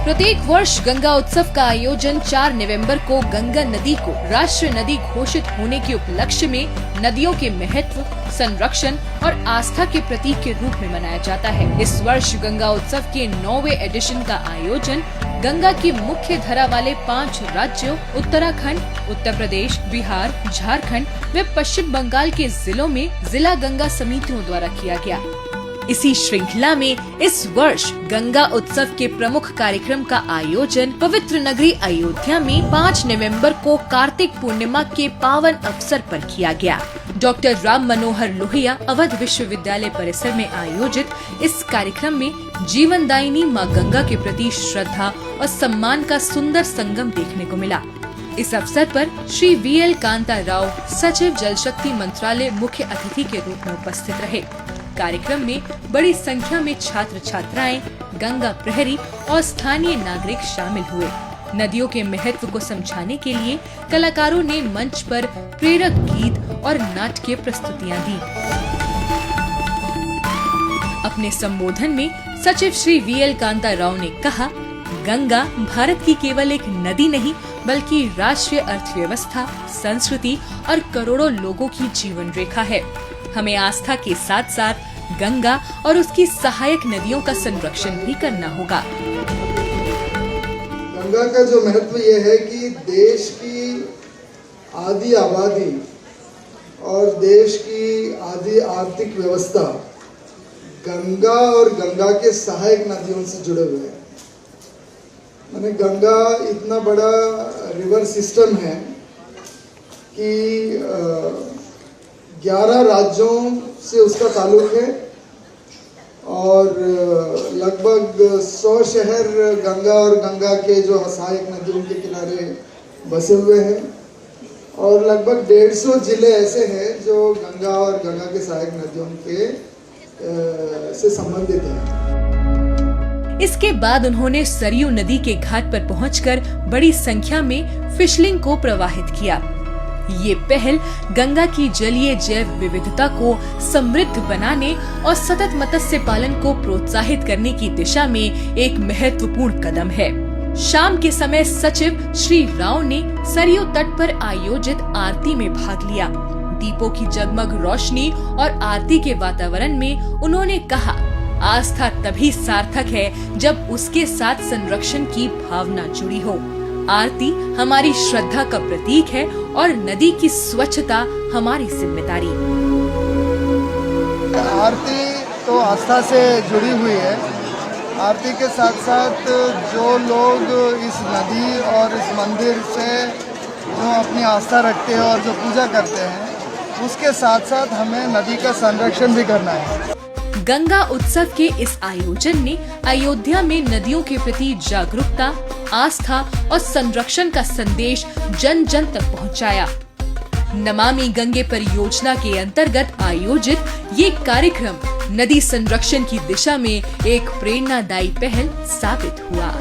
प्रत्येक वर्ष गंगा उत्सव का आयोजन 4 नवंबर को गंगा नदी को राष्ट्रीय नदी घोषित होने के उपलक्ष्य में नदियों के महत्व, संरक्षण और आस्था के प्रतीक के रूप में मनाया जाता है। इस वर्ष गंगा उत्सव के 9वें एडिशन का आयोजन गंगा की मुख्य धारा वाले 5 राज्यों उत्तराखंड, उत्तर प्रदेश, बिहार, झारखंड व पश्चिम बंगाल के जिलों में जिला गंगा समितियों द्वारा किया गया। इसी श्रृंखला में इस वर्ष गंगा उत्सव के प्रमुख कार्यक्रम का आयोजन पवित्र नगरी अयोध्या में 5 नवंबर को कार्तिक पूर्णिमा के पावन अवसर पर किया गया। डॉक्टर राम मनोहर लोहिया अवध विश्वविद्यालय परिसर में आयोजित इस कार्यक्रम में जीवनदायिनी मां गंगा के प्रति श्रद्धा और सम्मान का सुंदर संगम देखने को मिला। इस अवसर पर श्री VL कांता राव, सचिव जल शक्ति मंत्रालय, मुख्य अतिथि के रूप में उपस्थित रहे। कार्यक्रम में बड़ी संख्या में छात्र छात्राएं, गंगा प्रहरी और स्थानीय नागरिक शामिल हुए। नदियों के महत्व को समझाने के लिए कलाकारों ने मंच पर प्रेरक गीत और नाट्य प्रस्तुतियां दी। अपने संबोधन में सचिव श्री VL कांता राव ने कहा, गंगा भारत की केवल एक नदी नहीं बल्कि राष्ट्रीय अर्थव्यवस्था, संस्कृति और करोड़ों लोगों की जीवन रेखा है। हमें आस्था के साथ साथ गंगा और उसकी सहायक नदियों का संरक्षण भी करना होगा। गंगा का जो महत्व ये है कि देश की आधी आबादी और देश की आधी आर्थिक व्यवस्था गंगा और गंगा के सहायक नदियों से जुड़े हुए हैं। माने गंगा इतना बड़ा रिवर सिस्टम है कि 11 राज्यों से उसका ताल्लुक है और लगभग 100 शहर गंगा और गंगा के जो सहायक नदियों के किनारे बसे हुए हैं और लगभग 150 जिले ऐसे हैं जो गंगा और गंगा के सहायक नदियों के से संबंधित हैं। इसके बाद उन्होंने सरयू नदी के घाट पर पहुंचकर बड़ी संख्या में फिशलिंग को प्रवाहित किया। ये पहल गंगा की जलीय जैव विविधता को समृद्ध बनाने और सतत मत्स्य पालन को प्रोत्साहित करने की दिशा में एक महत्वपूर्ण कदम है। शाम के समय सचिव श्री राव ने सरयू तट पर आयोजित आरती में भाग लिया। दीपों की जगमग रोशनी और आरती के वातावरण में उन्होंने कहा, आस्था तभी सार्थक है जब उसके साथ संरक्षण की भावना जुड़ी हो। आरती हमारी श्रद्धा का प्रतीक है और नदी की स्वच्छता हमारी जिम्मेदारी। आरती तो आस्था से जुड़ी हुई है। आरती के साथ साथ जो लोग इस नदी और इस मंदिर से जो अपनी आस्था रखते हैं और जो पूजा करते हैं, उसके साथ साथ हमें नदी का संरक्षण भी करना है। गंगा उत्सव के इस आयोजन ने अयोध्या में नदियों के प्रति जागरूकता, आस्था और संरक्षण का संदेश जन जन तक पहुंचाया। नमामि गंगे परियोजना के अंतर्गत आयोजित ये कार्यक्रम नदी संरक्षण की दिशा में एक प्रेरणादायी पहल साबित हुआ।